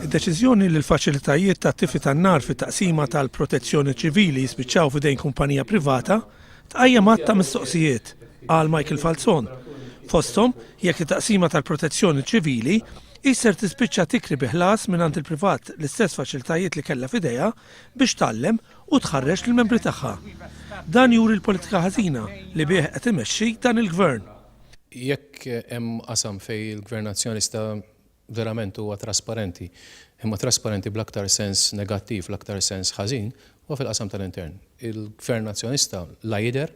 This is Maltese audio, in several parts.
Id-deċiżjoni li l-faċilitajiet ta' tifi tan-nar fit-taqsima tal-protezzjoni ċivili jispiċċaw f'idejn kumpanija privata tqajjem ta' mistoqsijiet għal Michael Falzon. Fosthom jekk it-taqsima tal-protezzjoni ċivili isser tispiċċa tikri bi ħlas mingħand il-privat l-istess faċilitajiet li kellha f'idejha biex tgħallem u tħarreġ lill-membri tagħha. Dan juri l-politika ħażina li bih qed imexxi dan il-gvern. Jekk hemm qasam fejn il-gvern nazzjonista verament huwa trasparenti, imma trasparenti bl-aktar sens negattiv, l-aktar sens ħażin, huwa fil-qasam tal-intern. Il-gvern nazzjonista la jidher,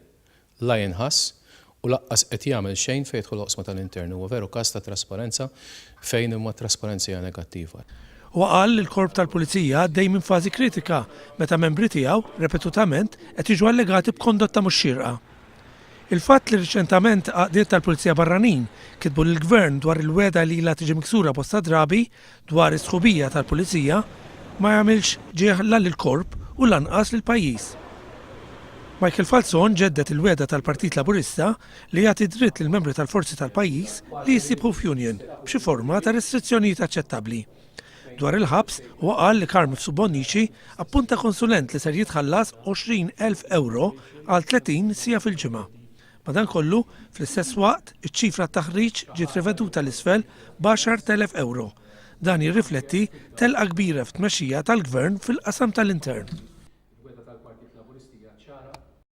la jinħass u laqqas qed jagħmel xejn fejn jidħol oqsma tal-intern. Huwa veru każ ta' trasparenza fejn imma trasparenza hija negattiva. U qal li l-korp tal-Pulizija għaddej minn fażi kritika meta membri tiegħu repetutament qed jiġu allegati b'kondotta mhux xierqa. Il-fatt li riċentament għaqdiet tal-Pulizija barranin kitbu lill-Gvern dwar il-weda li ilha tiġi miksura bosta drabi dwar is-sħubija tal-Pulizija ma jagħmilx ġieħ la lill-korp u lanqas lill-pajjiż. Michael Falzon ġeddet il-weda tal-Partit Laburista li jagħti dritt lill-membri tal-forzi tal-pajjiż li jissibħu f'union b'xi forma ta' restrizzjonijiet aċċettabbli. Dwar il-ħabs huwa qal li Carmen Subbonici appunta konsulent li ser jitħallas 20,000 euro għal 30 sija fil-ġimgħa. Madankollu, fl-istess waqt, iċ-ċifra taħriġ ġiet riveduta l-isfel b'10,000 euro. Dan jirrifletti telqa kbira f'tmexxija tal-gvern fil-qasam tal-intern.